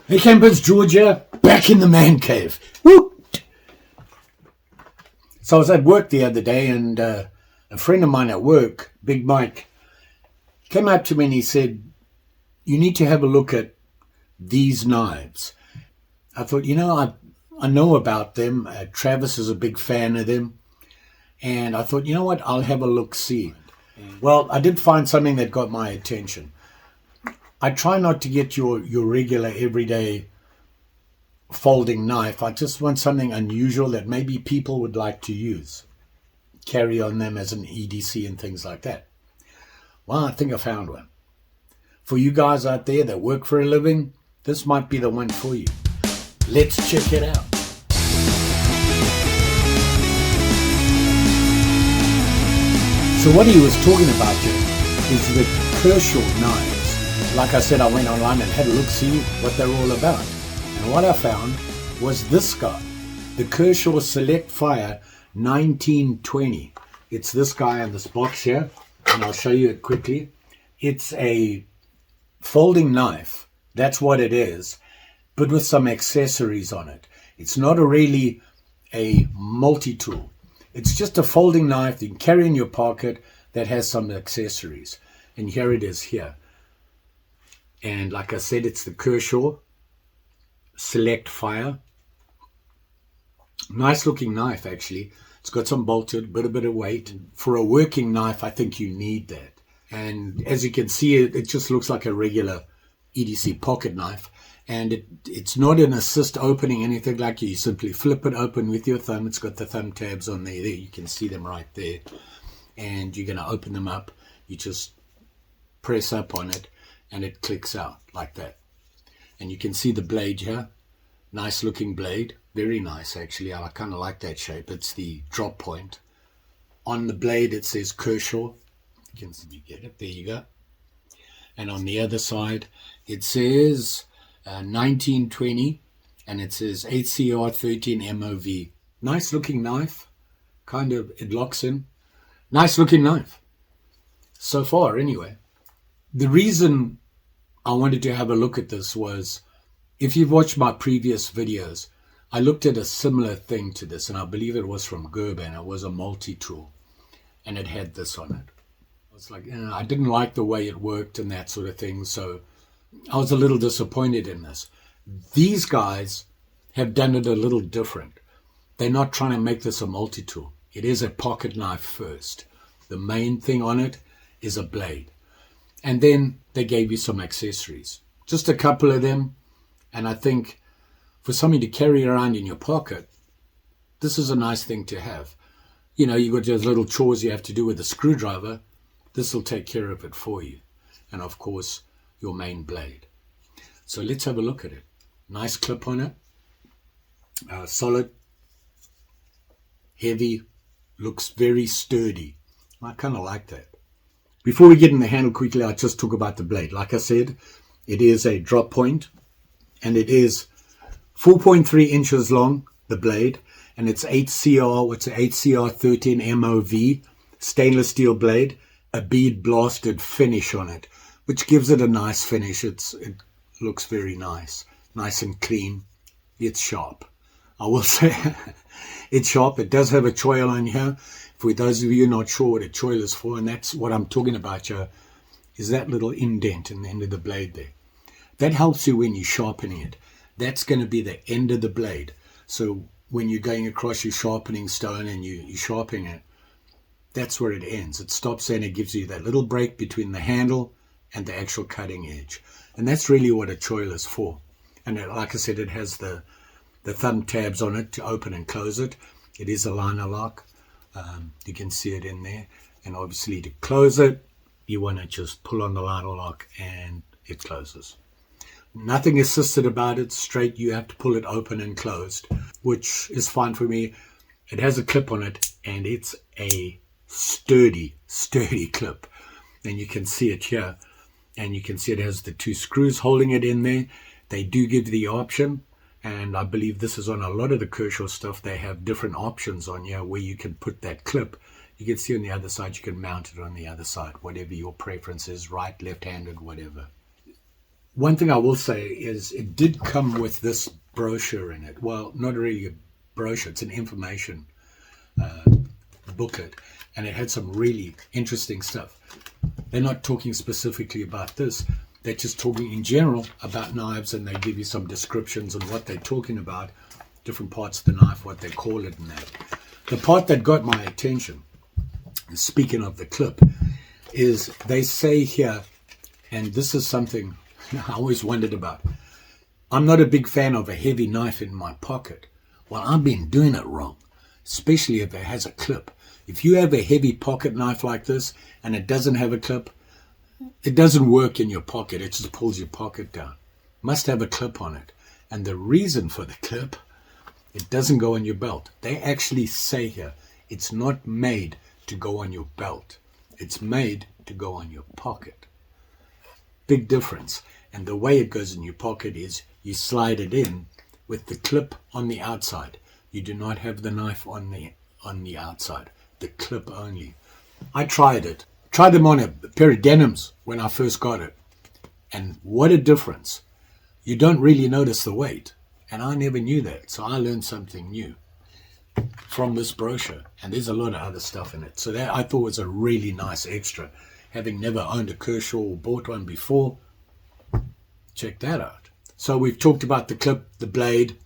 Hey campers, Georgia, back in the man cave. Woo! So I was at work the other day and a friend of mine at work, Big Mike, came up to me and he said, you need to have a look at these knives. I thought, I know about them. Travis is a big fan of them. And I thought, you know what, I'll have a look-see. Well, I did find something that got my attention. I try not to get your regular everyday folding knife. I just want something unusual that maybe people would like to use. Carry on them as an EDC and things like that. Well, I think I found one. For you guys out there that work for a living, this might be the one for you. Let's check it out. So what he was talking about here is the Kershaw knives. Like I said, I went online and had a look, see what they're all about. And what I found was this guy, the Kershaw Select Fire 1920. It's this guy in this box here, and I'll show you it quickly. It's a folding knife, that's what it is, but with some accessories on it. It's not really a multi-tool. It's just a folding knife you can carry in your pocket that has some accessories. And here it is here. And like I said, it's the Kershaw Select Fire. Nice looking knife, actually. It's got some bolted, but a bit of weight. For a working knife, I think you need that. And as you can see, it just looks like a regular EDC pocket knife. And it's not an assist opening, anything like that. You simply flip it open with your thumb. It's got the thumb tabs on there. You can see them right there. And you're going to open them up. You just press up on it, and it clicks out like that. And you can see the blade here. Nice looking blade. Very nice, actually. I kind of like that shape. It's the drop point. On the blade, it says Kershaw. You can see, you get it. There you go. And on the other side, it says 1920, and it says 8CR13 MOV. Nice looking knife. Kind of, it locks in. Nice looking knife. So far, anyway. The reason I wanted to have a look at this was, if you've watched my previous videos, I looked at a similar thing to this, and I believe it was from Gerber, and it was a multi-tool, and it had this on it. I was like, I didn't like the way it worked and that sort of thing, so I was a little disappointed in this. These guys have done it a little different. They're not trying to make this a multi-tool. It is a pocket knife first. The main thing on it is a blade. And then they gave you some accessories. Just a couple of them. And I think for something to carry around in your pocket, this is a nice thing to have. You've got those little chores you have to do with a screwdriver. This will take care of it for you. And of course, your main blade. So let's have a look at it. Nice clip on it. Solid. Heavy. Looks very sturdy. I kind of like that. Before we get in the handle quickly, I'll just talk about the blade. Like I said, it is a drop point, and it is 4.3 inches long, the blade, and it's 8CR13 MOV, stainless steel blade, a bead blasted finish on it, which gives it a nice finish. It looks very nice and clean. It's sharp. I will say it's sharp. It does have a choil on here. For those of you not sure what a choil is for, and that's what I'm talking about here, is that little indent in the end of the blade there. That helps you when you're sharpening it. That's going to be the end of the blade. So when you're going across your sharpening stone and you're sharpening it, that's where it ends. It stops there and it gives you that little break between the handle and the actual cutting edge. And that's really what a choil is for. And like I said, it has the thumb tabs on it to open and close it. It is a liner lock. You can see it in there, and obviously to close it, you want to just pull on the liner lock and it closes. Nothing assisted about it, straight. You have to pull it open and closed, which is fine for me. It has a clip on it, and it's a sturdy clip, and you can see it here, and you can see it has the two screws holding it in there. They do give the option. And I believe this is on a lot of the Kershaw stuff. They have different options on here where you can put that clip. You can see on the other side, you can mount it on the other side, whatever your preference is, right, left-handed, whatever. One thing I will say is it did come with this brochure in it. Well, not really a brochure, it's an information booklet, and it had some really interesting stuff. They're not talking specifically about this, they're just talking in general about knives, and they give you some descriptions of what they're talking about, different parts of the knife, what they call it, and that. The part that got my attention, speaking of the clip, is they say here, and this is something I always wondered about. I'm not a big fan of a heavy knife in my pocket. Well, I've been doing it wrong, especially if it has a clip. If you have a heavy pocket knife like this and it doesn't have a clip, it doesn't work in your pocket. It just pulls your pocket down. Must have a clip on it. And the reason for the clip, it doesn't go on your belt. They actually say here, it's not made to go on your belt. It's made to go on your pocket. Big difference. And the way it goes in your pocket is you slide it in with the clip on the outside. You do not have the knife on the outside, the clip only. I tried it. Tried them on a pair of denims when I first got it. And what a difference. You don't really notice the weight. And I never knew that. So I learned something new from this brochure. And there's a lot of other stuff in it. So that I thought was a really nice extra. Having never owned a Kershaw or bought one before, check that out. So we've talked about the clip, the blade,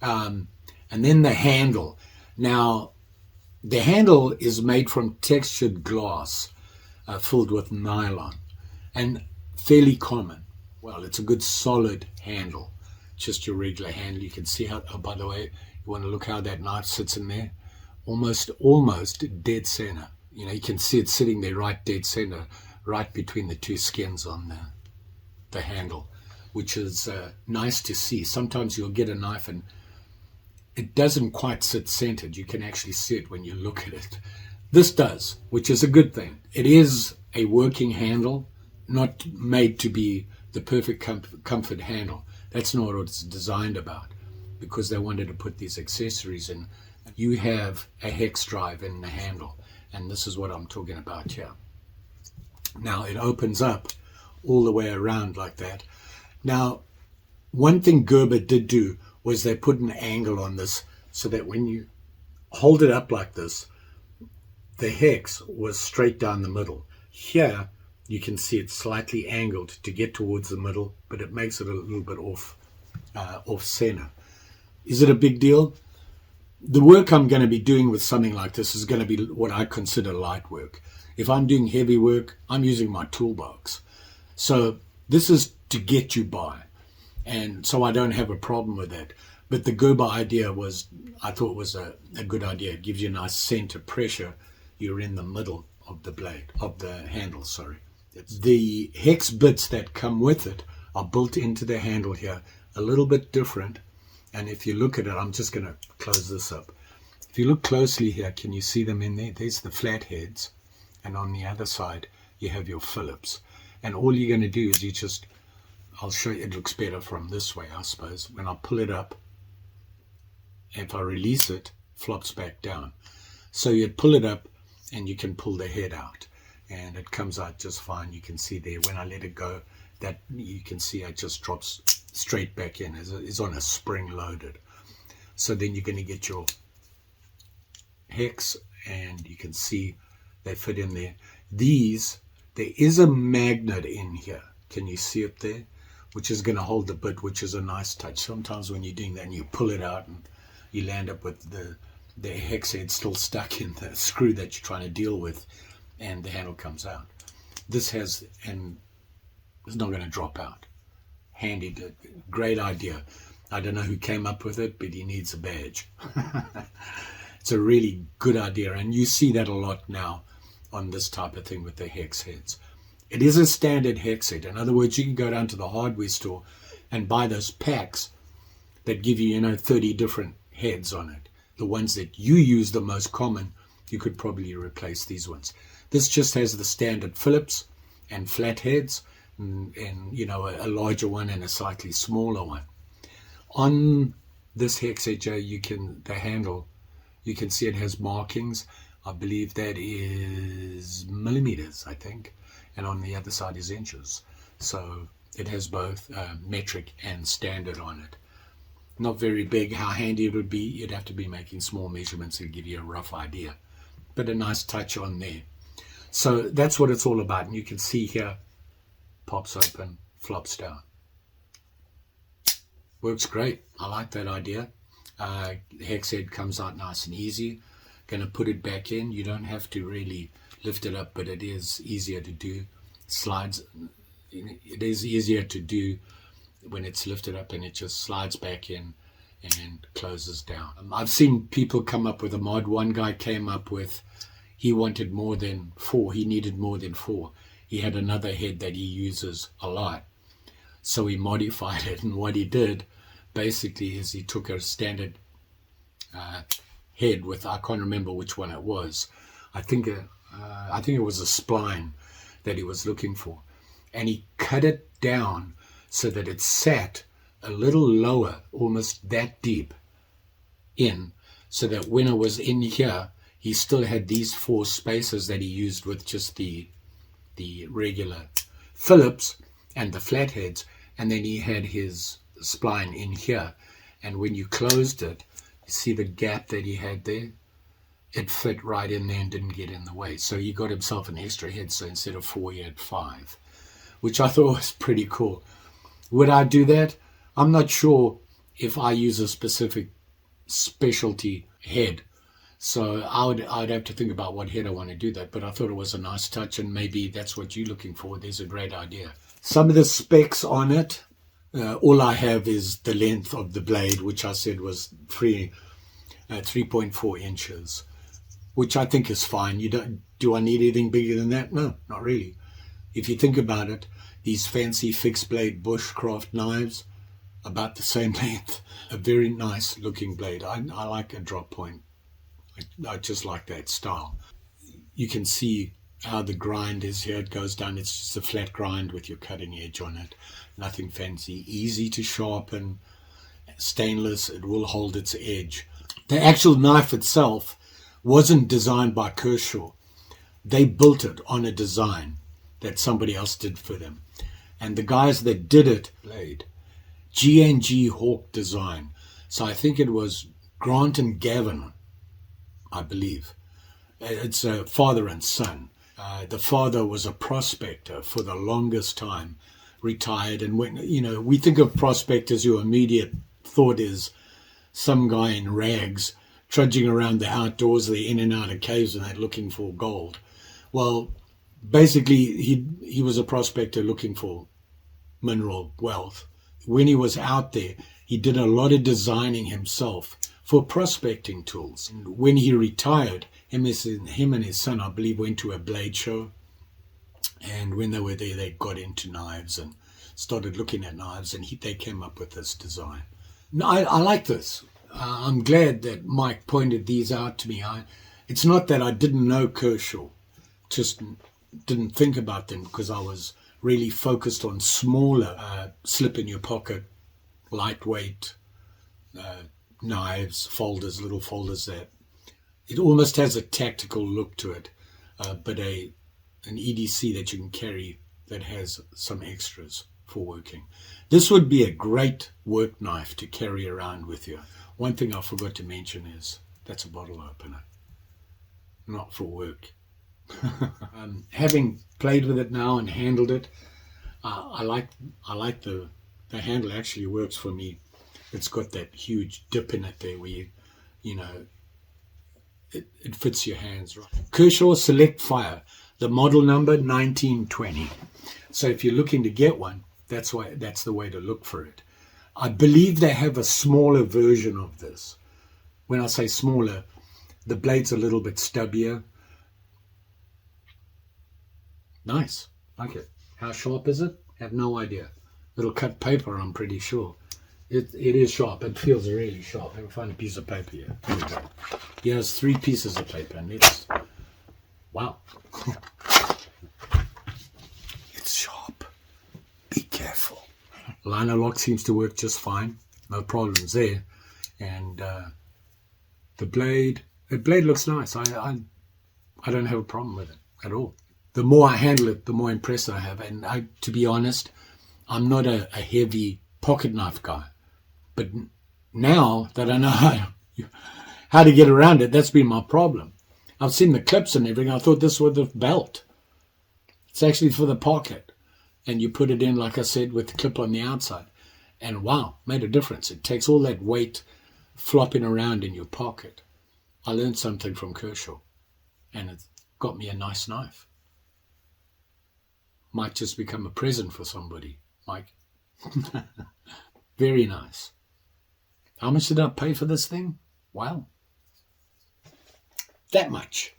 and then the handle. Now, the handle is made from textured glass filled with nylon and fairly common. Well, it's a good solid handle, just your regular handle. You can see how, oh, by the way, you want to look how that knife sits in there, almost dead center. You know, you can see it sitting there right dead center, right between the two skins on the handle, which is nice to see. Sometimes you'll get a knife and it doesn't quite sit centered. You can actually see it when you look at it. This does, which is a good thing. It is a working handle, not made to be the perfect comfort handle. That's not what it's designed about, because they wanted to put these accessories in. You have a hex drive in the handle, and this is what I'm talking about here. Now it opens up all the way around like that. Now, one thing Gerber did do was they put an angle on this so that when you hold it up like this, the hex was straight down the middle. Here, you can see it's slightly angled to get towards the middle, but it makes it a little bit off center. Is it a big deal? The work I'm going to be doing with something like this is going to be what I consider light work. If I'm doing heavy work, I'm using my toolbox. So this is to get you by. And so I don't have a problem with that. But the Gerber idea was, I thought was a good idea. It gives you a nice center pressure. You're in the middle of the blade, of the handle, sorry. The hex bits that come with it are built into the handle here, a little bit different. And if you look at it, I'm just going to close this up. If you look closely here, can you see them in there? There's the flat heads. And on the other side, you have your Phillips. And all you're going to do is you just, I'll show you, it looks better from this way, I suppose. When I pull it up, if I release it, flops back down. So you'd pull it up and you can pull the head out. And it comes out just fine. You can see there, when I let it go, that you can see it just drops straight back in. It's on a spring loaded. So then you're going to get your hex, and you can see they fit in there. These, there is a magnet in here. Can you see it there? Which is going to hold the bit, which is a nice touch. Sometimes when you're doing that and you pull it out and you land up with the hex head still stuck in the screw that you're trying to deal with, and the handle comes out. This has, and it's not going to drop out. Handy, great idea. I don't know who came up with it, but he needs a badge. It's a really good idea, and you see that a lot now on this type of thing with the hex heads. It is a standard hex head. In other words, you can go down to the hardware store and buy those packs that give you, 30 different heads on it. The ones that you use the most common, you could probably replace these ones. This just has the standard Phillips and flat heads, and a larger one and a slightly smaller one. On this hex head, the handle, you can see it has markings. I believe that is millimeters, I think. And on the other side is inches. So It has both metric and standard on it. Not very big. How handy it would be, you'd have to be making small measurements and give you a rough idea. But a nice touch on there. So that's what it's all about. And you can see here, pops open, flops down. Works great. I like that idea. Hex head comes out nice and easy. Going to put it back in. You don't have to really lift it up, but it is easier to do. Slides. It is easier to do when it's lifted up, and it just slides back in and closes down. I've seen people come up with a mod. One guy came up with, he wanted more than 4. He needed more than 4. He had another head that he uses a lot. So he modified it, and what he did basically is he took a standard head with, I can't remember which one it was. I think it was a spline that he was looking for. And he cut it down so that it sat a little lower, almost that deep in, so that when it was in here, he still had these 4 spaces that he used with just the regular Phillips and the flatheads, and then he had his spline in here. And when you closed it, you see the gap that he had there? It fit right in there and didn't get in the way. So he got himself an extra head, so instead of 4, he had 5, which I thought was pretty cool. Would I do that? I'm not sure if I use a specific specialty head. So I'd have to think about what head I want to do that. But I thought it was a nice touch, and maybe that's what you're looking for. There's a great idea. Some of the specs on it, all I have is the length of the blade, which I said was 3.4 inches, which I think is fine. Do I need anything bigger than that? No, not really. If you think about it, these fancy fixed blade bushcraft knives, about the same length, a very nice looking blade. I like a drop point. I just like that style. You can see how the grind is here. It goes down. It's just a flat grind with your cutting edge on it. Nothing fancy. Easy to sharpen. Stainless. It will hold its edge. The actual knife itself wasn't designed by Kershaw. They built it on a design that somebody else did for them. And the guys that did it played G&G Hawk Design. So I think it was Grant and Gavin, I believe. It's a father and son. The father was a prospector for the longest time, retired. And when, we think of prospectors, your immediate thought is some guy in rags trudging around the outdoors, they're in and out of caves and they're looking for gold. Well, basically, he was a prospector looking for mineral wealth. When he was out there, he did a lot of designing himself for prospecting tools. And when he retired, him and his son, I believe, went to a blade show. And when they were there, they got into knives and started looking at knives, and they came up with this design. Now, I like this. I'm glad that Mike pointed these out to me. It's not that I didn't know Kershaw, just didn't think about them because I was really focused on smaller, slip in your pocket, lightweight knives, folders, little folders that it almost has a tactical look to it, but an EDC that you can carry that has some extras for working. This would be a great work knife to carry around with you. One thing I forgot to mention is that's a bottle opener, not for work. Having played with it now and handled it, I like the handle. Actually works for me. It's got that huge dip in it there where it fits your hands right. Kershaw Select Fire, the model number 1920. So if you're looking to get one, that's the way to look for it. I believe they have a smaller version of this. When I say smaller, the blade's a little bit stubbier. Nice. Like it. How sharp is it? I have no idea. It'll cut paper, I'm pretty sure. It is sharp. It feels really sharp. I can find a piece of paper here. Here we go. Here's 3 pieces of paper, and it's... Wow. It's sharp. Be careful. Liner lock seems to work just fine. No problems there. And the blade looks nice. I don't have a problem with it at all. The more I handle it, the more impressed I have. And to be honest, I'm not a heavy pocket knife guy. But now that I know how to get around it, that's been my problem. I've seen the clips and everything. I thought this was the belt. It's actually for the pocket. And you put it in, like I said, with the clip on the outside. And wow, made a difference. It takes all that weight flopping around in your pocket. I learned something from Kershaw. And it got me a nice knife. Might just become a present for somebody, Mike. Very nice. How much did I pay for this thing? Wow. That much.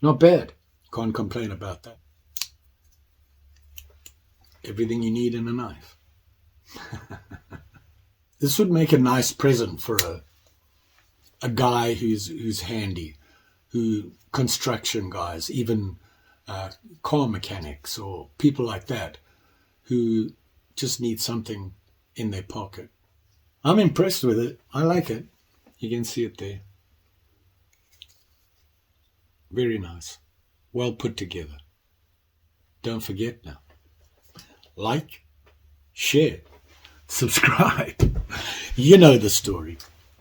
Not bad. Can't complain about that. Everything you need in a knife. This would make a nice present for a guy who's handy, construction guys, even car mechanics or people like that who just need something in their pocket. I'm impressed with it. I like it. You can see it there. Very nice. Well put together. Don't forget now. Like, share, subscribe. You know the story.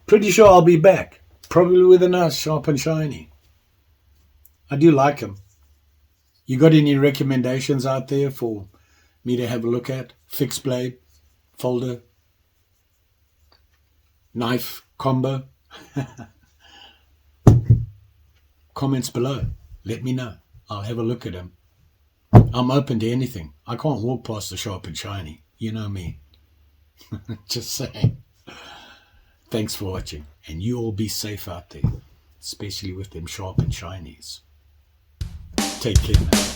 Pretty sure I'll be back. Probably with a nice sharp and shiny. I do like them. You got any recommendations out there for me to have a look at? Fixed blade, folder, knife combo? Comments below. Let me know. I'll have a look at them. I'm open to anything. I can't walk past the sharp and shiny. You know me. Just saying. Thanks for watching. And you all be safe out there. Especially with them sharp and shinies. Take care now.